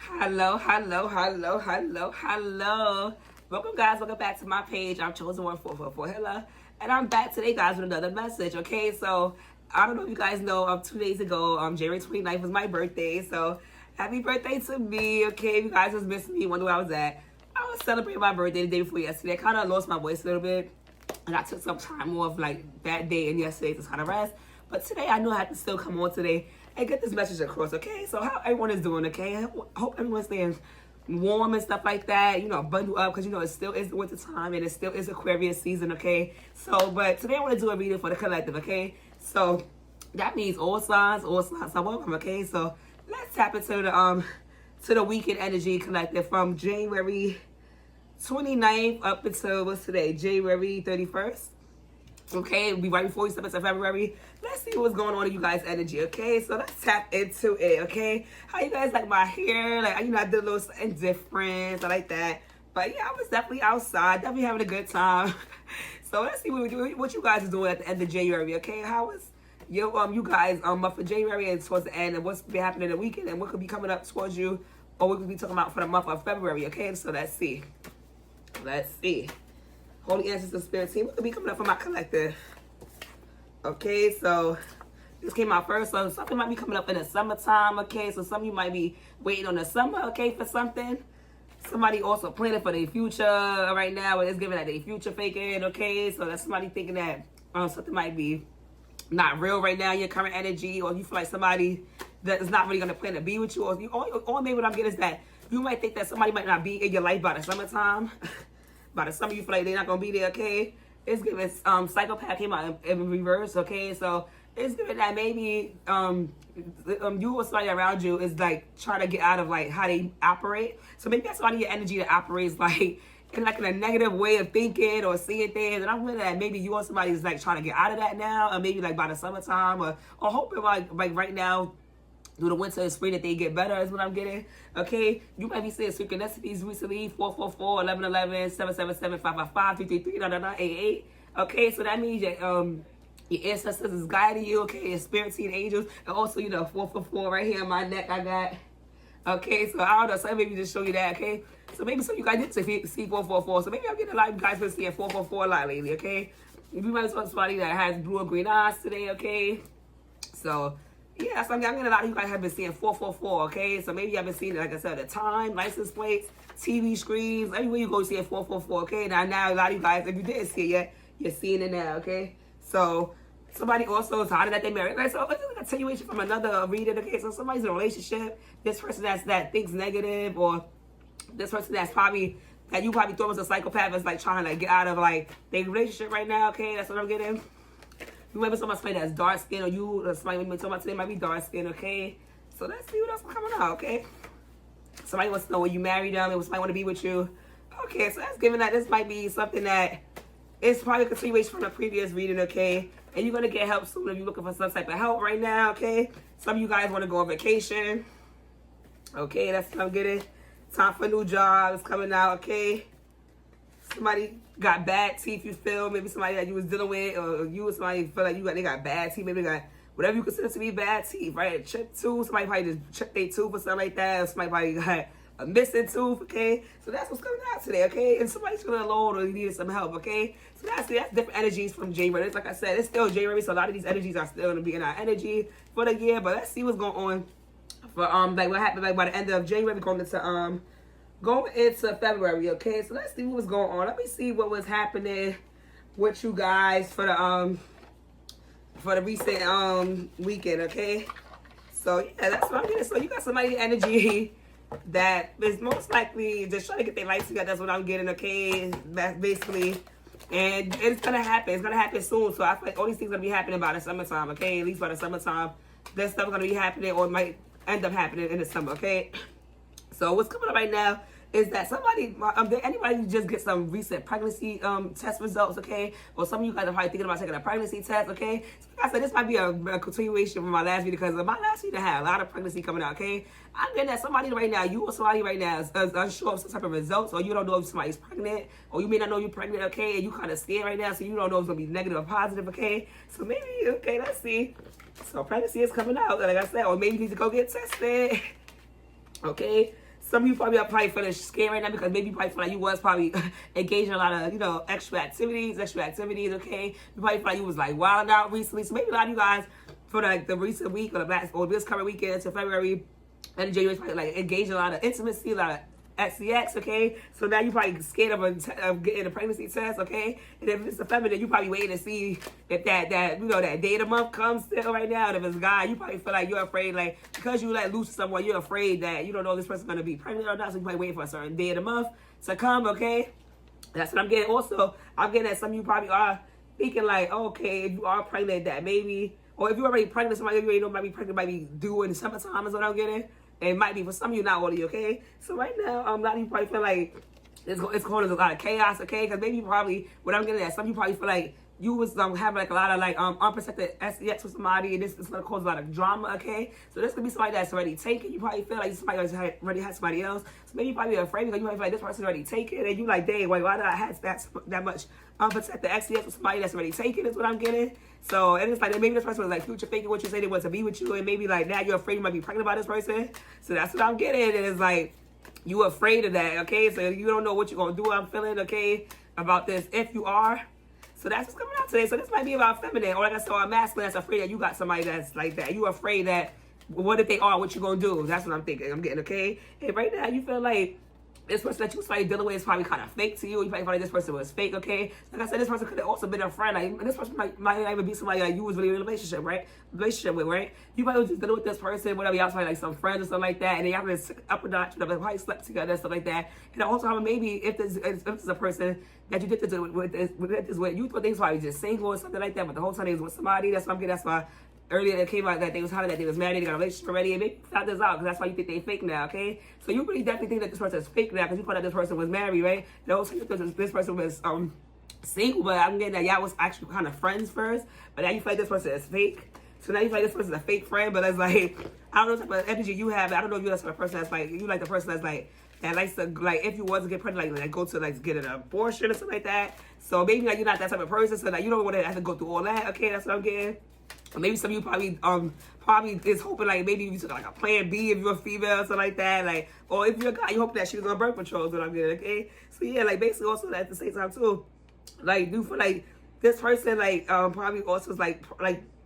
Hello, hello, hello, hello, hello. Welcome, guys. Welcome back to my page. I'm Chosen1444 Hello. And I'm back today, guys, with another message. Okay, so I don't know if you guys know, 2 days ago, January 29th was my birthday. So happy birthday to me. Okay, if you guys was missing me, wonder where I was at. I was celebrating my birthday the day before yesterday. I kind of lost my voice a little bit. And I took some time off like that day and yesterday to kind of rest. But today I knew I had to still come on today and get this message across, okay? So how everyone is doing, okay? I hope everyone's staying warm and stuff like that. You know, bundle up because, you know, it still is the winter time and it still is Aquarius season, okay? So, but today I want to do a reading for the collective, okay? So that means all signs are welcome, okay? So let's tap into the weekend energy collective from January 29th up until what's today? January 31st. Okay, we right before we step into February. Let's see what's going on in you guys' energy, okay? So let's tap into it, okay? How you guys like my hair? Like, you know, I did a little something different. I like that. But yeah, I was definitely outside, definitely having a good time. So let's see what you guys are doing at the end of January, okay? How was you guys month of January and towards the end, and what's been happening in the weekend, and what could be coming up towards you, or what could be talking about for the month of February, okay? So let's see. Let's see. Holy Ancestors Spirit Team, what could be coming up for my collective? Okay, so this came out first, so something might be coming up in the summertime, okay? So some of you might be waiting on the summer, okay, for something. Somebody also planning for their future right now, and it's giving that their future faking, okay? So that's somebody thinking that something might be not real right now in your current energy, or you feel like somebody that is not really going to plan to be with you, or maybe what I'm getting is that you might think that somebody might not be in your life by the summertime. By the summer, you feel like they're not going to be there, okay? It's giving, psychopath came out in reverse, okay? So it's giving that maybe you or somebody around you is like trying to get out of like how they operate. So maybe that's somebody your energy that operates like in a negative way of thinking or seeing things. And I'm with that maybe you or somebody is like trying to get out of that now, or maybe like by the summertime, or hoping like right now, through the winter and spring that they get better is what I'm getting. Okay, you might be seeing synchronicities recently: 444, 1111, 777, 555, 333, 988. Okay, so that means your ancestors is guiding you. Okay, your spirit team angels, and also 444 right here on my neck I got. Okay, so I don't know, so maybe just show you that. Okay, so maybe some of you guys did see 444. So maybe I'm getting a lot of you guys been seeing 444 a lot lately. Okay, you might want somebody that has blue or green eyes today. Okay, so. Yeah, so I'm getting a lot of you guys have been seeing 444, okay? So maybe you haven't seen it, like I said, the time, license plates, TV screens, everywhere you go, you see 444, okay? Now a lot of you guys, if you didn't see it yet, you're seeing it now, okay? So somebody also is hotter that they married. Right? So it's like a continuation from another reading, okay? So somebody's in a relationship, this person that thinks negative, or this person that you probably thought was a psychopath is like trying to get out of like their relationship right now, okay? That's what I'm getting. You might be somebody that's dark skin, or somebody we talking about today might be dark skin, okay? So let's see what else is coming out, okay? Somebody wants to know when you marry them, and somebody want to be with you. Okay, so that's giving that this might be something that is probably a continuation from the previous reading, okay? And you're going to get help soon if you're looking for some type of help right now, okay? Some of you guys want to go on vacation. Okay, that's what I'm getting. Time for a new job is coming out, okay? Somebody got bad teeth, you feel, maybe somebody that you was dealing with, or you or somebody feel like they got bad teeth, maybe they got whatever you consider to be bad teeth, right? A chipped tooth, somebody probably just chipped their tooth or something like that, or somebody probably got a missing tooth, okay? So that's what's coming out today, okay? And somebody's feeling alone or needed some help, okay? So that's different energies from January. It's like I said, it's still January, so a lot of these energies are still going to be in our energy for the year, but let's see what's going on for, like what happened, like by the end of January, going into February, okay? So let's see what was going on. Let me see what was happening with you guys for the recent weekend, okay? So yeah, that's what I'm getting. So you got somebody energy that is most likely just trying to get their life together. That's what I'm getting, okay? That's basically, and it's gonna happen. It's gonna happen soon. So I feel like all these things gonna be happening by the summertime, okay? At least by the summertime, that stuff gonna be happening, or it might end up happening in the summer, okay? So what's coming up right now is that anybody just get some recent pregnancy test results, okay? Or some of you guys are probably thinking about taking a pregnancy test, okay? So like I said, this might be a continuation from my last video, because my last video had a lot of pregnancy coming out, okay? I'm getting that somebody right now, you or somebody right now is unsure of some type of results, or you don't know if somebody's pregnant, or you may not know you're pregnant, okay? And you kind of scared right now, so you don't know if it's going to be negative or positive, okay? So maybe, okay, let's see. So pregnancy is coming out, like I said, or maybe you need to go get tested, okay? some of you probably are probably feeling scared right now because maybe you probably feel like you was probably engaged in a lot of, you know, extra activities, okay? You probably feel like you was like wilding out recently. So maybe a lot of you guys for like the recent week or this current weekend into February and January, probably like engaged in a lot of intimacy, a lot of SCX, okay? So now you probably scared of getting a pregnancy test, okay? And if it's a feminine, you probably waiting to see if that you know, that day of the month comes still right now. And if it's a guy, you probably feel like you're afraid, like, because you let loose someone, you're afraid that you don't know if this person's going to be pregnant or not, so you probably waiting for a certain day of the month to come, okay? That's what I'm getting. Also, I'm getting that some of you probably are thinking like, okay, if you are pregnant, that maybe, or if you're already pregnant, somebody you already know might be pregnant, might be due in the summertime is what I'm getting. It might be for some of you, not all of you, okay? So right now, a lot of you probably feel like it's causing a lot of chaos, okay? Because maybe you probably, what I'm getting at, some of you probably feel like you was having like a lot of like unprotected SEX with somebody, and this is gonna cause a lot of drama, okay? So this could be somebody that's already taken. You probably feel like somebody already had somebody else. So maybe you probably afraid because you might feel like this person already taken, and you like, dang, wait, why did I have that much unprotected SEX with somebody that's already taken? Is what I'm getting. So and it's like maybe this person was like future faking what you say they want to be with you, and maybe like now you're afraid you might be pregnant by this person. So that's what I'm getting, and it's like you afraid of that, okay? So you don't know what you're gonna do. I'm feeling okay about this if you are. So that's what's coming out today. So this might be about feminine, or like I said, or masculine that's afraid that you got somebody that's like that. You afraid that what if they are, what you gonna do? That's what I'm thinking. I'm getting, okay? And right now you feel like this person that you started dealing with is probably kind of fake to you. You probably feel like this person was fake, okay? Like I said, this person could have also been a friend. Like this person might not even be somebody like you was really in a relationship with, right? You probably was just dealing with this person, whatever, y'all probably like some friends or something like that, and then y'all been up a notch, probably slept together and stuff like that. And also maybe if this is a person that you did this with, you thought they was probably just single or something like that, but the whole time they was with somebody. That's what I'm getting. That's why earlier it came out that they was having that they was married, they got a relationship already, and maybe you found this out because that's why you think they fake now, okay? So you really definitely think that this person is fake now because you thought that this person was married, right? And also you thought this person was single, but I'm getting that y'all was actually kind of friends first, but now you feel like this person is fake. So now you feel like this person's a fake friend, but it's like, I don't know what type of energy you have. I don't know if you're the type of person that's like, you like the person that's like, that likes to, like, if you was to get pregnant, like go to, like, get an abortion or something like that. So maybe, like, you're not that type of person, so, like, you don't want to have to go through all that, okay? That's what I'm getting. Or maybe some of you probably is hoping, like, maybe you took, like, a plan B if you're a female or something like that, like, or if you're a guy, you hope that she was on birth control is what I'm getting, okay? So, yeah, like, basically also at the same time, too, like, do you feel like this person, like, probably also is, like,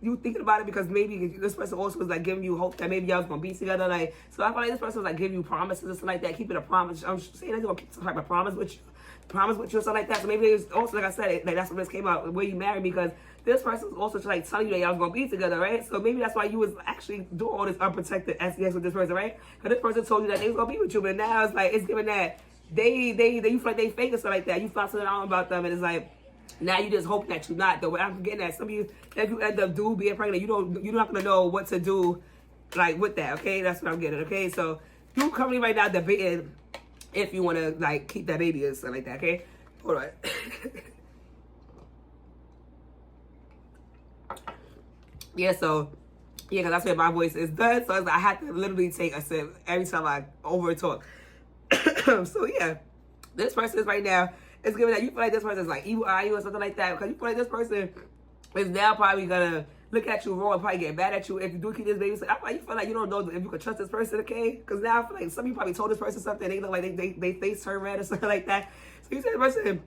you thinking about it because maybe this person also was like giving you hope that maybe y'all was gonna be together. Like, so I feel like this person was like giving you promises and stuff like that, keeping a promise. I'm saying they're gonna keep some type of promise with you, or something like that. So maybe it's also, like I said, like that's when this came out, where you married, because this person was also like telling you that y'all was gonna be together, right? So maybe that's why you was actually doing all this unprotected SEX with this person, right? Because this person told you that they was gonna be with you, but now it's like it's giving that they you feel like they fake or something like that. You found something out about them, and it's like, now you just hope that you're not. Though I'm getting at, some of you, if you end up being pregnant, you're not gonna know what to do, like with that. Okay, that's what I'm getting. Okay, so you currently right now debating if you want to like keep that baby or something like that. Okay, hold on. Yeah, so yeah, because that's where my voice is done. So I had to literally take a sip every time I over talk. So yeah, this person is right now. It's giving that you feel like this person is like evil eye you or something like that, because you feel like this person is now probably gonna look at you wrong and probably get mad at you if you do keep this baby. So I feel like you feel like you don't know if you can trust this person, okay? Because now I feel like some of you probably told this person something, they look like they face turn red or something like that. So you say the person,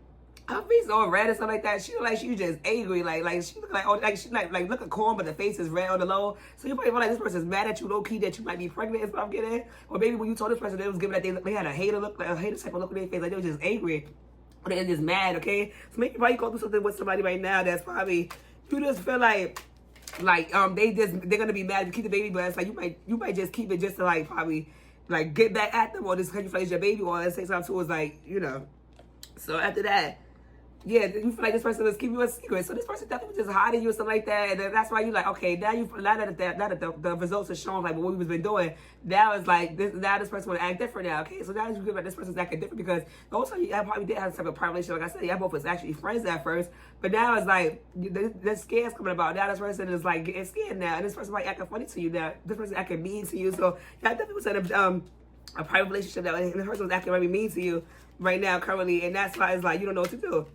her face all red or something like that. She look like she just angry, like she look like, oh, like she like look at calm, but the face is red on the low. So you probably feel like this person's mad at you low key that you might be pregnant. Is what I'm getting. Or maybe when you told this person, they was giving that they had a hater look, like a hater type of look on their face, like they were just angry. Or they're just mad, okay? So maybe you probably go through something with somebody right now that's probably, you just feel like they're gonna be mad to keep the baby, but it's like you might just keep it just to like probably like get back at them, or just because you feel like it's your baby, or at the same time too is like, you know. So after that, yeah, you feel like this person was keeping you a secret. So this person definitely was just hiding you or something like that. And then that's why you like, okay, now that the results are showing like what we've been doing, now it's like now this person want to act different now. Okay, so now you feel like this person's acting different because the whole time you probably did have some type of private relationship. Like I said, y'all both was actually friends at first, but now it's like the scare's coming about. Now this person is like getting scared now, and this person might acting funny to you now. This person acting mean to you. So y'all definitely was in a private relationship now, and the person was acting very mean to you right now currently, and that's why it's like you don't know what to do.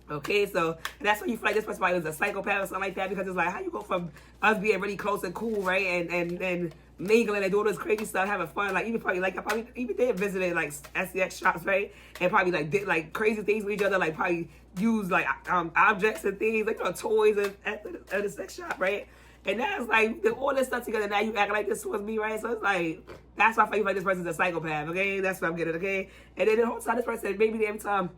Okay, so that's when you feel like this person probably was a psychopath or something like that, because it's like, how you go from us being really close and cool, right, and mingling and doing this crazy stuff, having fun. Like even probably like I probably even did visited like SCX shops, right? And probably like did like crazy things with each other, like probably use like objects and things, like toys at the sex shop, right? And now it's like did all this stuff together. Now you act like this towards me, right? So it's like that's why I feel like this person's a psychopath. Okay, that's what I'm getting. Okay, and then the whole time this person maybe every time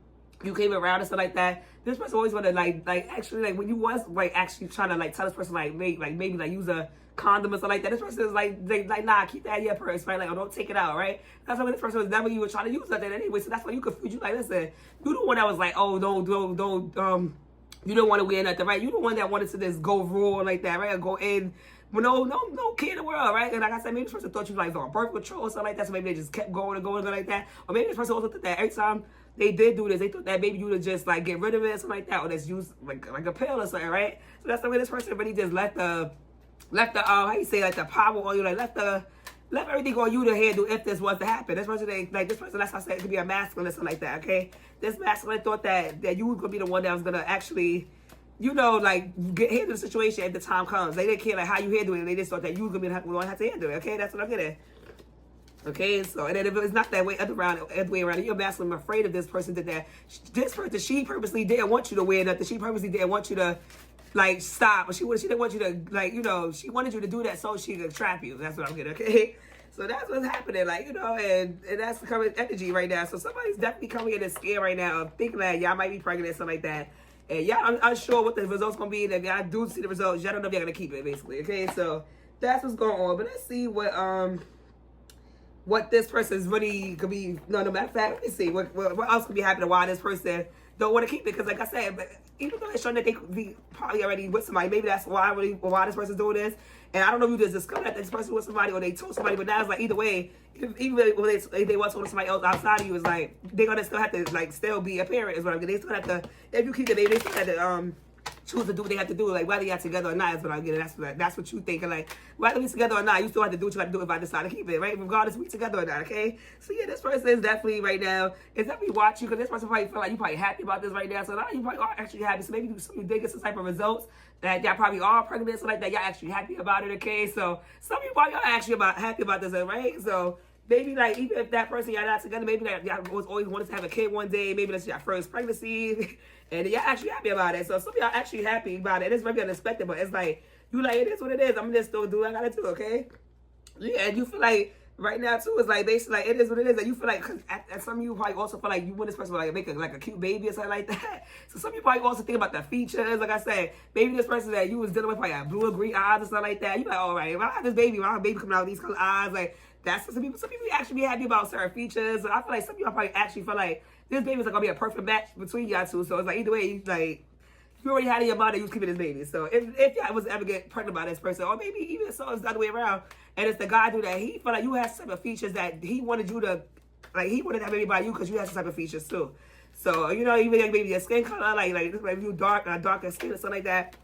you came around and stuff like that, this person always wanna like actually like when you was like actually trying to like tell this person like maybe like use a condom or something like that. This person is like nah, keep that in your purse, right? Like, oh, don't take it out, right? That's why this person was never even trying to use that anyway. So that's why you confused. You like, listen, you the one that was like, oh, don't you don't want to wear nothing, right? You the one that wanted to just go raw like that, right? Or go in with no care in the world, right? And like I said, maybe this person thought you like on birth control or something like that. So maybe they just kept going and going like that. Or maybe this person also thought that every time they did do this, they thought that maybe you would just like get rid of it or something like that, or just use like a pill or something, right? So that's the way this person really just left the how you say, like the power on you, like left everything on you to handle if this was to happen. This person, this person, that's why I said it could be a masculine or something like that, okay? This masculine thought that you was gonna be the one that was gonna actually, you know, like handle the situation if the time comes. They didn't care like how you handle it. They just thought that you was gonna be the one that had to handle it, okay? That's what I'm getting. Okay, so and then if it's not that way, other way around, you're masculine, I'm afraid of this person did that. This person, she purposely didn't want you to wear nothing. She purposely didn't want you to like stop. She didn't want you to like, you know, she wanted you to do that so she could trap you. That's what I'm getting, okay? So that's what's happening, like, you know, and that's the current energy right now. So somebody's definitely coming in and scared right now, thinking that y'all might be pregnant or something like that. And y'all I'm unsure what the results gonna be. And if y'all do see the results, y'all don't know if y'all gonna keep it, basically. Okay, so that's what's going on. But let's see what this person's really could be. No matter of fact, let me see what else could be happening why this person don't want to keep it. Because like I said, but even though it's showing that they could be probably already with somebody, maybe that's why this person's doing this. And I don't know if you just discovered that this person was somebody or they told somebody, but now it's like either way, even if they want to somebody else outside of you, it's like they're gonna still have to like still be a parent. Is what I'm getting. They still have to, if you keep the baby, they still have to choose to do what they have to do, like whether you're together or not is what I'm getting. That's what you think. Like whether we together or not, you still have to do what you have to do if I decide to keep it, right? Regardless if we together or not, okay? So yeah, this person is definitely right now is definitely watching, because this person probably feel like you probably happy about this right now. So now you probably are actually happy. So maybe you did get some type of results that y'all probably are pregnant, so like that y'all actually happy about it, okay? So some of you probably are actually happy about this, right? So maybe like even if that person y'all not together, maybe like y'all always wanted to have a kid one day, maybe that's your first pregnancy, and y'all actually happy about it. So some of y'all actually happy about it. It's maybe unexpected, but it's like you like it is what it is. I'm just still do what I gotta do, okay? Yeah, and you feel like right now too, it's like basically like it is what it is. And you feel like, cause at some of you probably also feel like you want this person to like make a cute baby or something like that. So some of you probably also think about the features. Like I said, maybe this person that you was dealing with probably got blue or green eyes or something like that. You like, all right, if I have this baby, when I have a baby coming out with these color eyes, like that's some people actually be happy about certain features. So I feel like some of y'all probably actually feel like this baby is like gonna be a perfect match between y'all two. So it's like either way, you like you already had in your mind that you was keeping this baby. So if y'all was ever get pregnant by this person, or maybe even so it's the other way around, and it's the guy do that, he felt like you had some type of features that he wanted you to, like he wanted to have a baby by you because you had some type of features too. So you know, even like maybe your skin color, like if you darker skin or something like that,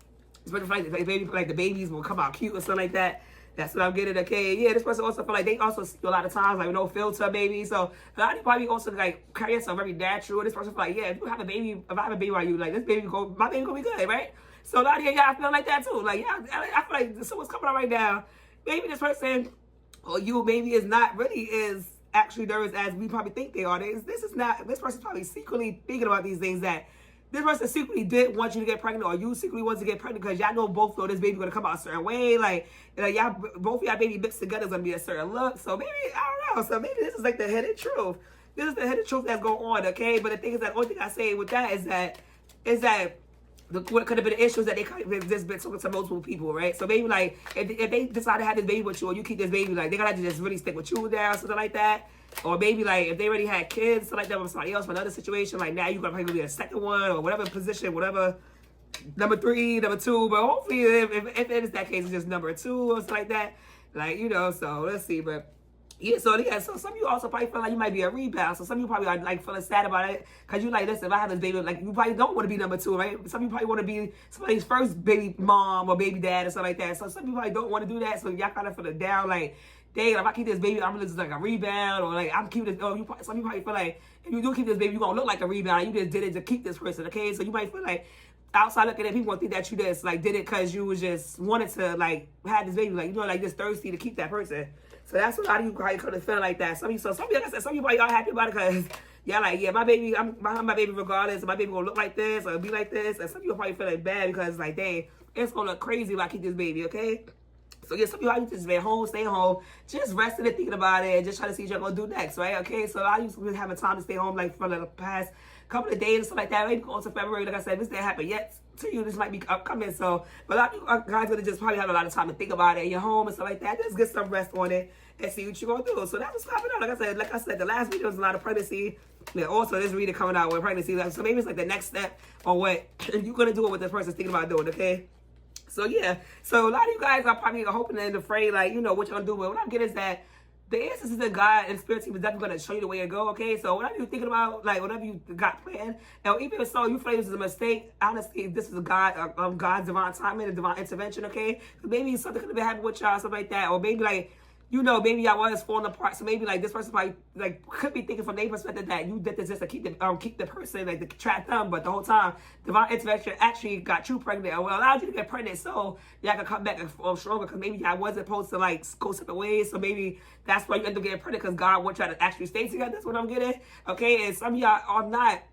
especially like baby, like the babies will come out cute or something like that. That's what I'm getting, okay? Yeah, this person also feel like they also see you a lot of times, like no filter, baby. So a lot of you probably also like carry yourself very natural. This person feel like, yeah, if you have a baby, if I have a baby by you, like this baby my baby gonna be good, right? So a lot of y'all feel like that too. Like, yeah, I feel like someone's coming out right now. Maybe this person or you maybe is not really is actually nervous as we probably think they are. This person's probably secretly thinking about these things, that this person secretly did want you to get pregnant, or you secretly want to get pregnant because y'all know both know this baby gonna come out a certain way. Like y'all, both of y'all baby mixed together is gonna be a certain look. So maybe, I don't know. So maybe this is like the hidden truth. This is the hidden truth that's going on, okay? But the thing is that only thing I say with that is that what could have been the issues that they could have just been talking to multiple people, right? So maybe like if they decide to have this baby with you, or you keep this baby, like they're gonna have to just really stick with you now, something like that. Or maybe like if they already had kids, something like that with somebody else for another situation, like now you're gonna probably be a second one or whatever position, whatever, number 3, number 2. But hopefully if it is that case, it's just number 2 or something like that. Like, you know, so let's see. But yeah, so some of you also probably feel like you might be a rebound. So some of you probably are like feeling sad about it because you like, listen, if I have this baby, like you probably don't want to be number 2, right? Some of you probably want to be somebody's first baby mom or baby dad or something like that. So some of you probably don't want to do that. So y'all kind of feel down, like, dang, if I keep this baby, I'm gonna just like a rebound, or like I'm keeping this. Some of you probably feel like if you do keep this baby, you're gonna look like a rebound. You just did it to keep this person, okay? So you might feel like outside looking at, people gonna think that you just like did it because you was just wanted to like have this baby, like you know, like just thirsty to keep that person. So that's what a lot of you probably could have felt like that. Some of you, like I said, some of you probably are happy about it because y'all like, yeah, my baby, I'm behind my baby regardless. My baby gonna look like this or be like this. And some of you probably feeling bad because like, dang, it's gonna look crazy if I keep this baby, okay? So yeah, some of you just been home, stay home, just resting and thinking about it, and just trying to see what you're gonna do next, right? Okay, so a lot of you been having time to stay home like for the past couple of days and stuff like that. Maybe going to February, like I said, this didn't happen yet to you. This might be upcoming. So, but a lot of you guys gonna just probably have a lot of time to think about it in your home and stuff like that. Just get some rest on it and see what you're gonna do. So that's what's popping out. Like I said, the last video was a lot of pregnancy. Yeah, also this reading coming out with pregnancy. So maybe it's like the next step on what you're gonna do with this person's thinking about doing. Okay. So yeah, so a lot of you guys are probably hoping and afraid, like, you know, what you're gonna do. But what I'm getting is that the answers is that God and Spirit team is definitely gonna show you the way to go, okay? So whatever you're thinking about, like whatever you got planned, and even if so, you feel this is a mistake, honestly, this is a God's divine timing and divine intervention, okay? Maybe something could have been happening with y'all, something like that, or maybe like, you know, maybe y'all was falling apart. So maybe like this person probably like could be thinking from their perspective that you did this just to keep the person, like to trap them, but the whole time divine intervention actually got you pregnant, or allowed you to get pregnant, so y'all can come back stronger. Because maybe y'all wasn't supposed to like go separate ways, so maybe that's why you end up getting pregnant, because God wants y'all to actually stay together. That's what I'm getting, okay? And some of y'all are not.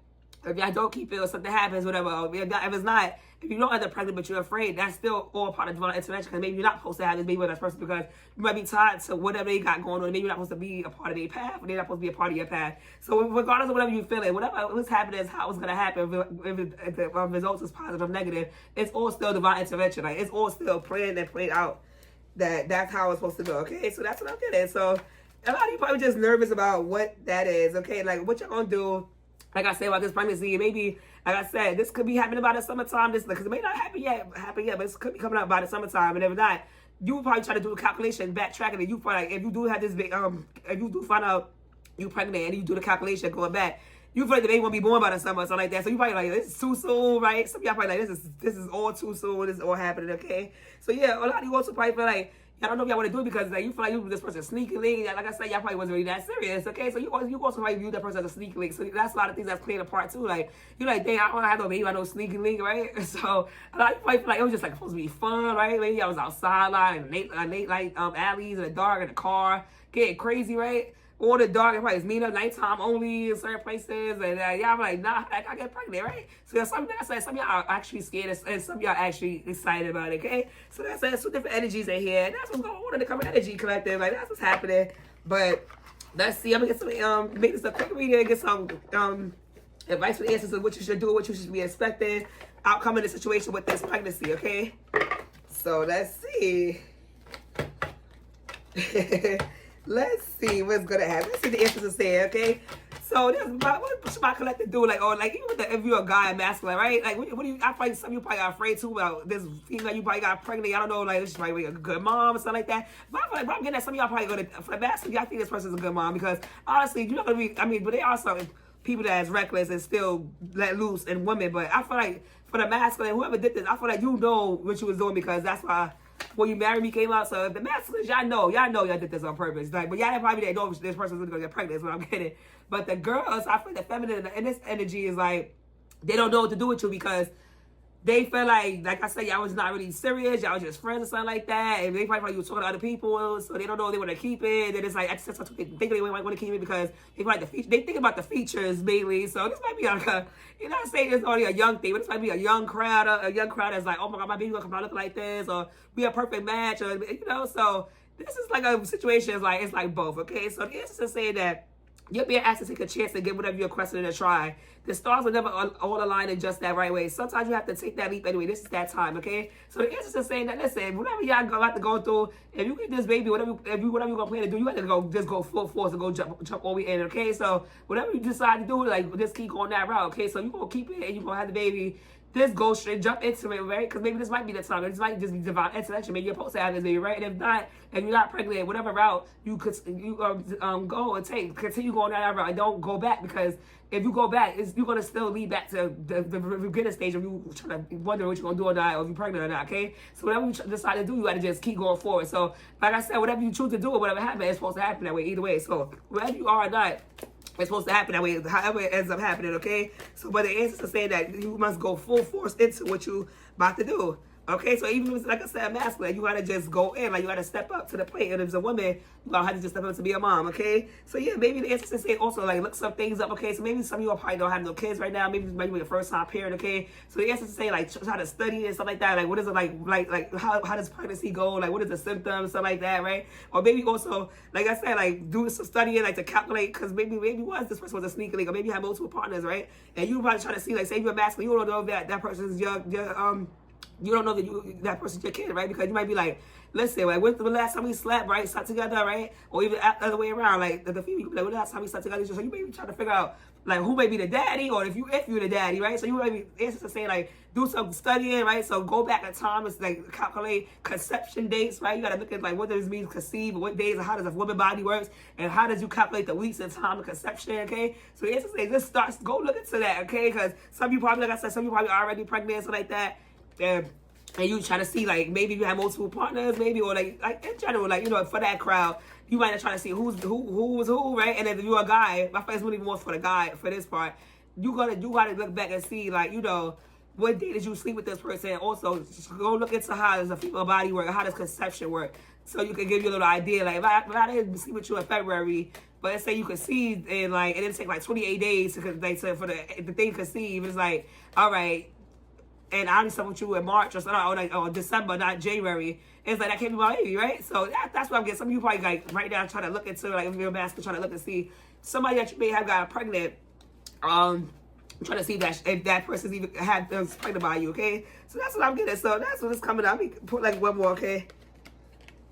If y'all don't keep it or something happens, whatever, if it's not, if you don't end up pregnant but you're afraid, that's still all part of divine intervention, because maybe you're not supposed to have this baby with that person because you might be tied to whatever they got going on. Maybe you're not supposed to be a part of their path, or they're not supposed to be a part of your path. So regardless of whatever you feel, whatever was happening is how it's going to happen. If the results is positive or negative, it's all still divine intervention. Like, it's all still planned and played out. That's how it's supposed to go, okay? So that's what I'm getting. So a lot of you probably just nervous about what that is, okay? Like, what you're going to do. Like I said about this pregnancy, maybe, like I said, this could be happening by the summertime. This, because it may not happen yet, but it could be coming up by the summertime. And if not, you would probably try to do a calculation, backtracking, and you probably, like, if you do have this big, if you do find out you pregnant and you do the calculation going back, you feel like the baby won't be born by the summer or something like that. So you probably like, this is too soon, right? Some of y'all probably like, this is all too soon. This is all happening, okay? So yeah, a lot of you also probably feel like, I don't know if y'all want to do it because like, you feel like you this person sneaky link. Like I said, y'all probably wasn't really that serious, okay? So you also might view that person as a sneaky link. So that's a lot of things that's playing a part too. Like, you're like, dang, I don't have no baby, I know sneaky link, right? So a lot of you probably feel like it was just like supposed to be fun, right? Maybe I was outside, like in late night alleys in the dark in the car, getting crazy, right? Or the dark, and probably meet up nighttime only in certain places, and y'all be like, nah, I get pregnant, right? So there's something I said, some of y'all are actually scared, and some of y'all actually excited about it, okay? So that's two different energies in here, and that's what's going on in the current energy collective, like that's what's happening. But let's see, I'm gonna get some, make this a quick reading, get some advice for the answers of what you should do, what you should be expecting, outcome in the situation with this pregnancy, okay? So let's see. Let's see what's gonna happen. Let's see the answers to say, okay? So this is what should my collective do? Like, or like even if you're a guy, masculine, right? Like, what do you? I probably some of you probably got afraid too about this female. You probably got pregnant. I don't know, like this is probably a good mom or something like that. But I feel like, I'm getting that some of y'all probably gonna for the masculine. Y'all think this person's a good mom because honestly, you're not gonna be. I mean, but they are some people that's reckless and still let loose and women. But I feel like for the masculine, whoever did this, I feel like you know what you was doing because that's why. When You Marry Me came out, so if the masculines, y'all know y'all did this on purpose. Like, but y'all probably didn't know this person's gonna get pregnant. Is what I'm getting. But the girls, I feel the feminine and this energy is like they don't know what to do with you because they feel like I said, y'all was not really serious. Y'all was just friends or something like that. And they probably like you were talking to other people, so they don't know if they want to keep it. And it's like, I just think they might want to keep it because they like they think about the features mainly. So this might be like a, you know, I'm saying it's only a young thing, but this might be a young crowd that's like, oh my God, my baby gonna come out looking like this, or we a perfect match, or you know. So this is like a situation. It's like both. Okay, so the answer is saying that you're being asked to take a chance and give whatever you're questioning a try. The stars are never all aligned in just that right way. Sometimes you have to take that leap anyway. This is that time, okay? So the answer is saying that, listen, whatever y'all have to go through, if you get this baby, whatever you're gonna plan to do, you have to just go full force and go jump all the way in, okay? So whatever you decide to do, like just keep going that route, okay? So you're gonna keep it and you're gonna have the baby. Just go straight, jump into it, right? Because maybe this might be the time. This might just be divine intervention. Maybe you're supposed to have this baby, right? And if not, and you're not pregnant, whatever route you could go and take, continue going down that route and don't go back because if you go back, you're gonna still lead back to the beginning stage of you trying to wonder what you're gonna do or not, or if you're pregnant or not. Okay, so whatever you decide to do, you gotta just keep going forward. So, like I said, whatever you choose to do or whatever happens, it's supposed to happen that way either way. So, wherever you are or not. it's supposed to happen that way, however it ends up happening, okay? So, but the answers are saying that you must go full force into what you about to do. Okay, so even if it's, like I said, masculine, you gotta just go in, like you gotta step up to the plate. And if it's a woman, you gotta have to just step up to be a mom, okay? So yeah, maybe the answer is say also like look some things up, okay? So maybe some of you probably don't have no kids right now. Maybe this might be your first time parent, okay? So the answer is say like try to study and stuff like that. Like what is it like how does pregnancy go? Like what is the symptoms, stuff like that, right? Or maybe also like I said, like do some studying like to calculate because maybe once this person was a sneaker link, or maybe you have multiple partners, right? And you probably trying to see like say you're masculine, you don't know if that person's your you don't know that that person's your kid, right? Because you might be like, listen, like, when's the last time we slept, right? Slept together, right? Or even the other way around, like, the female, you could be like, when the last time we slept together? So you may be trying to figure out, like, who may be the daddy, or if you're the daddy, right? So you might be answers to say, like, do some studying, right? So go back in time, it's like, calculate conception dates, right? You got to look at, like, what does it mean to conceive, what days, and how does a woman's body works, and how does you calculate the weeks and time of conception, okay? So the answer is, just start, go look into that, okay? Because some of you probably, like I said, some of you probably already pregnant and stuff like that, and you try to see like maybe you have multiple partners, maybe, or like in general, like for that crowd, you might try to see who was who, right? And if you're a guy, my friends really more for the guy for this part. You gotta look back and see like what day did you sleep with this person? And also go look into how does a female body work, how does conception work, so you can give you a little idea. Like if I didn't sleep with you in February, but let's say you conceive and like it didn't take like 28 days to for the thing conceive. It's like all right. And I only slept with you in March or December, not January. It's like, that can't be my baby, right? So that's what I'm getting. Some of you probably like right now trying to look into, like if you're a masculine, trying to look and see somebody that you may have got pregnant, trying to see if that person's even was pregnant by you, okay? So that's what I'm getting. So that's what is coming up. Let me put like one more, okay?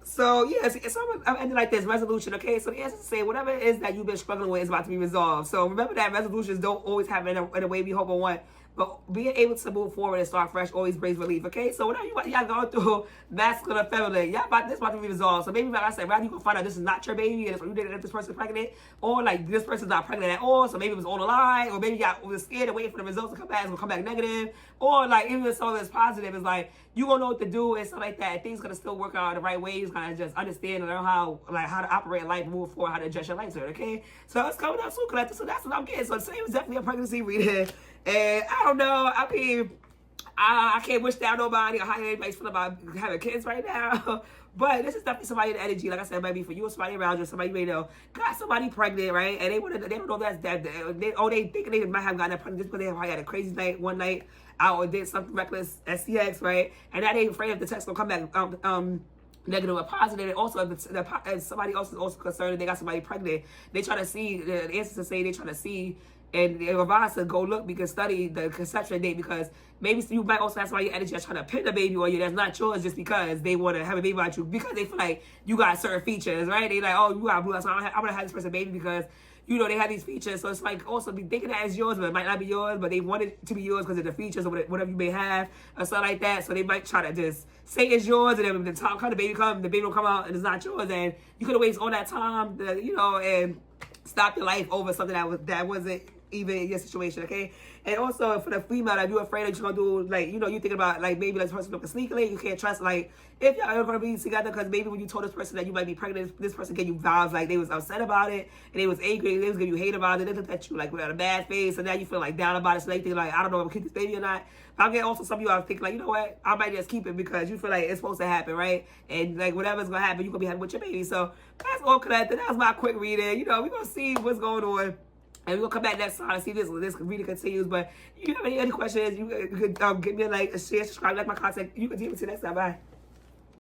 So yeah, so I'm ending like this resolution, okay? So the answer is to say whatever it is that you've been struggling with is about to be resolved. So remember that resolutions don't always happen in a way we hope or want. But being able to move forward and start fresh always brings relief, okay? So whatever y'all going through, masculine or feminine, this about to be resolved. So maybe like I said, rather you can find out this is not your baby and you didn't get this person pregnant, or like this person's not pregnant at all, so maybe it was on the line, or maybe y'all was scared and waiting for the results to come back, it's gonna come back negative, or like even if something that's positive, it's like you gonna know what to do and stuff like that. And things gonna still work out the right way. You're gonna just understand and learn how to operate in life, move forward, how to adjust your life to it, okay? So it's coming up soon, collector. So that's what I'm getting. So today was definitely a pregnancy reading. And I don't know, I mean, I can't wish down nobody or how anybody's feeling about having kids right now. But this is definitely somebody in the energy. Like I said, maybe for you or somebody around you, somebody you may know, got somebody pregnant, right? And they don't know that's that. They thinking they might have gotten that pregnant just because they probably had a crazy night one night out or did something reckless at CX, right? And now they afraid if the text gonna come back negative or positive. And also if somebody else is also concerned that they got somebody pregnant, they try to see the answers to say they trying to see. And advise to go look, because study the conception date, because maybe you might also have somebody energy that's trying to pin a baby on you that's not yours just because they want to have a baby about you, because they feel like you got certain features, right? They like, oh, you got blue eyes, so I'm gonna have this person baby because they have these features. So it's like also be thinking that it's yours, but it might not be yours, but they want it to be yours because of the features or whatever you may have or something like that. So they might try to just say it's yours, and then when the time comes, the baby will come out and it's not yours, and you could have wasted all that time, and stop your life over something that wasn't even in your situation, okay? And also for the female, if you're afraid that you're gonna do, like, you thinking about, like, maybe this person looking sneakily, you can't trust, like, if y'all are gonna be together, because maybe when you told this person that you might be pregnant, this person gave you vibes like they was upset about it, and they was angry, they was giving you hate about it, they looked at you like with a bad face, and now you feel like down about it, so they think like, I don't know if I'm gonna keep this baby or not. But I get also some of you are thinking like, you know what, I might just keep it because you feel like it's supposed to happen, right? And like whatever's gonna happen, you're gonna be happy with your baby. So that's all connected. That was my quick reading. We're gonna see what's going on. And we're going to come back next time and see if this reading continues. But if you have any other questions, you could give me a like, a share, subscribe, like my content. You can see me next time. Bye.